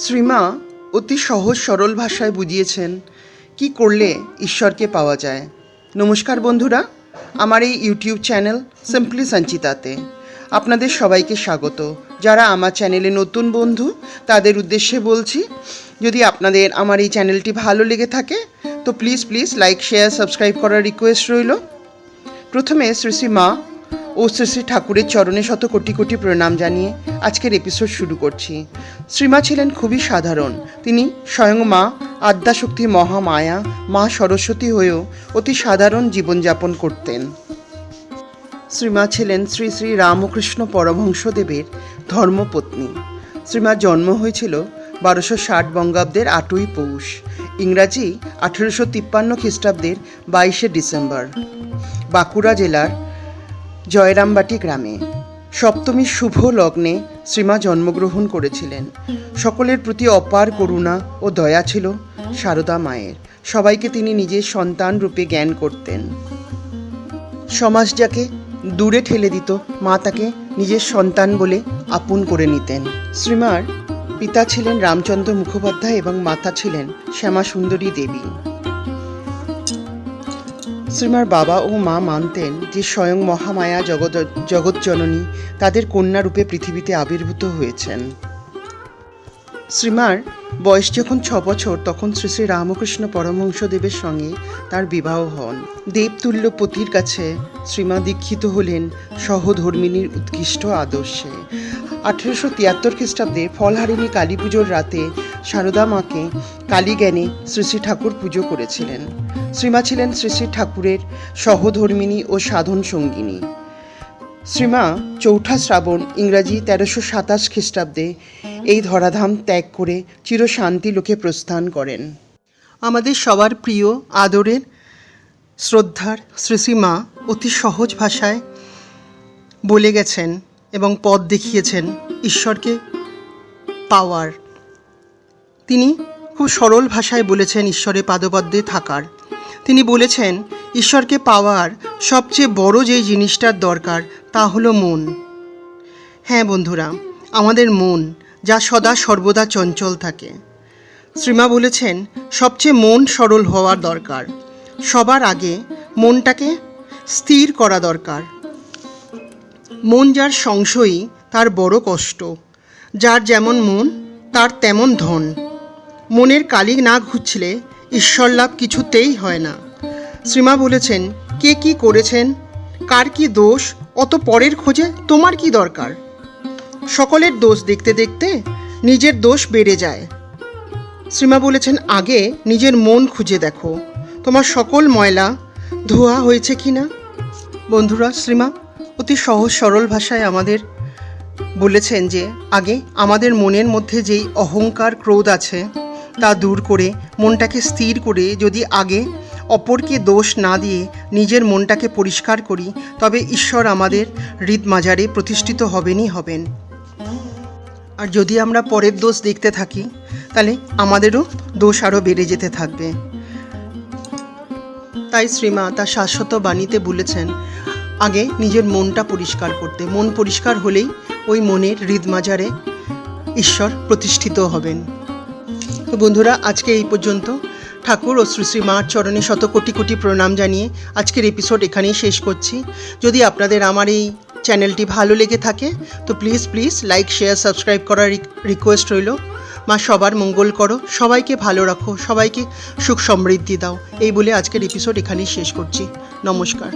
শ্রীমা অতি সহজ সরল ভাষায় বুঝিয়েছেন কি করলে ঈশ্বরকে পাওয়া যায়। নমস্কার বন্ধুরা, আমার এই ইউটিউব চ্যানেল সিম্পলি সঞ্চিতাতে আপনাদের সবাইকে স্বাগত। যারা আমার চ্যানেলে নতুন বন্ধু তাদের উদ্দেশ্যে বলছি, যদি আপনাদের আমার এই চ্যানেলটি ভালো লেগে থাকে তো প্লিজ লাইক শেয়ার সাবস্ক্রাইব করার রিকোয়েস্ট রইল। প্রথমে শ্রী শ্রী মা ও শ্রী শ্রী ঠাকুরের চরণে শত কোটি কোটি প্রণাম জানিয়ে আজকের এপিসোড শুরু করছি। শ্রীমা ছিলেন খুবই সাধারণ। তিনি স্বয়ং মা আদ্যাশক্তি মহামায়া মা সরস্বতী হয়েও অতি সাধারণ জীবনযাপন করতেন। শ্রীমা ছিলেন শ্রী শ্রী রামকৃষ্ণ পরমহংসদেবের ধর্মপত্নী। শ্রীমার জন্ম হয়েছিল 1260 বঙ্গাব্দের 8ই পৌষ, ইংরাজি 1853 খ্রিস্টাব্দের 22শে ডিসেম্বর, বাঁকুড়া জেলার জয়রামবাটি গ্রামে। সপ্তমীর শুভ লগ্নে শ্রীমা জন্মগ্রহণ করেছিলেন। সকলের প্রতি অপার করুণা ও দয়া ছিল সারদা মায়ের। সবাইকে তিনি নিজের সন্তান রূপে জ্ঞান করতেন। সমাজ যাকে দূরে ঠেলে দিত, মা তাকে নিজের সন্তান বলে আপন করে নিতেন। শ্রীমার পিতা ছিলেন রামচন্দ্র মুখোপাধ্যায় এবং মাতা ছিলেন শ্যামা সুন্দরী দেবী। শ্রীমার বাবা ও মা মানতেন যে স্বয়ং মহামায়া জগৎজননী তাদের কন্যা রূপে পৃথিবীতে আবির্ভূত হয়েছেন। শ্রীমার বয়স যখন 6 বছর তখন শ্রী শ্রী রামকৃষ্ণ পরমহংসদেবের সঙ্গে তার বিবাহ হন। দেবতুল্য পতির কাছে শ্রীমা দীক্ষিত হলেন সহধর্মিনীর উৎকৃষ্ট আদর্শে। 1873 খ্রিস্টাব্দে ফলহারিণী কালী পুজোর রাতে সারদা মাকে কালী জ্ঞানে শ্রী শ্রী ঠাকুর পুজো করেছিলেন। শ্রীমা ছিলেন শ্রী শ্রী ঠাকুরের সহধর্মিনী ও সাধন সঙ্গিনী। শ্রীমা 4 শ্রাবণ ইংরাজি 1327 খ্রিস্টাব্দে এই ধরাধাম ত্যাগ করে চিরশান্তি লোকে প্রস্থান করেন। আমাদের সবার প্রিয় আদরের শ্রদ্ধার শ্রী শ্রী মা অতি সহজ ভাষায় বলে গেছেন এবং পথ দেখিয়েছেন ঈশ্বরকে পাওয়ার। তিনি খুব সরল ভাষায় বলেছেন ঈশ্বরের পাদপদ্মে থাকার। তিনি বলেছেন ঈশ্বরকে পাওয়ার সবচেয়ে বড় যে জিনিসটার দরকার তা হলো মন। হ্যাঁ বন্ধুরা, আমাদের মন যা সদা সর্বদা চঞ্চল থাকে। শ্রীমা বলেছেন সবচেয়ে মন সরল হওয়ার দরকার। সবার আগে মনটাকে স্থির করা দরকার। মন যার সংশয়ী তার বড় কষ্ট। যার যেমন মন তার তেমন ধন। মনের কালি না ঘুচলে ঈশ্বর লাভ কিছুতেই হয় না। শ্রীমা বলেছেন কে কি করেছেন, কার কি দোষ, অত পরের খোঁজে তোমার কি দরকার। সকলের দোষ দেখতে দেখতে নিজের দোষ বেড়ে যায়। শ্রীমা বলেছেন আগে নিজের মন খুঁজে দেখো, তোমার সকল ময়লা ধোয়া হয়েছে কি না। বন্ধুরা, শ্রীমা অতি সহজ সরল ভাষায় আমাদের বলেছেন যে আগে আমাদের মনের মধ্যে যেই অহংকার ক্রোধ আছে তা দূর করে মনটাকে স্থির করে যদি আগে অপরকে দোষ না দিয়ে নিজের মনটাকে পরিষ্কার করি তবে ঈশ্বর আমাদের হৃদ মাজারে প্রতিষ্ঠিত হবেন। আর যদি আমরা পরের দোষ দেখতে থাকি তাহলে আমাদেরও দোষ আরও বেড়ে যেতে থাকবে। তাই শ্রীমা তার শাশ্বত বাণীতে বলেছেন আগে নিজের মনটা পরিষ্কার করতে। মন পরিষ্কার হলেই ওই মনের হৃদ মাজারে ঈশ্বর প্রতিষ্ঠিত হবেন। তো বন্ধুরা, আজকে এই পর্যন্ত। ঠাকুর ও শ্রী শ্রী মার চরণে শত কোটি কোটি প্রণাম জানিয়ে আজকের এপিসোড এখানেই শেষ করছি। যদি আপনাদের আমার এই চ্যানেলটি ভালো লেগে থাকে তো প্লিজ লাইক শেয়ার সাবস্ক্রাইব করার রিকোয়েস্ট রইল। মা সবার মঙ্গল করো, সবাইকে ভালো রাখো, সবাইকে সুখ সমৃদ্ধি দাও। এই বলে আজকের এপিসোড এখানেই শেষ করছি। নমস্কার।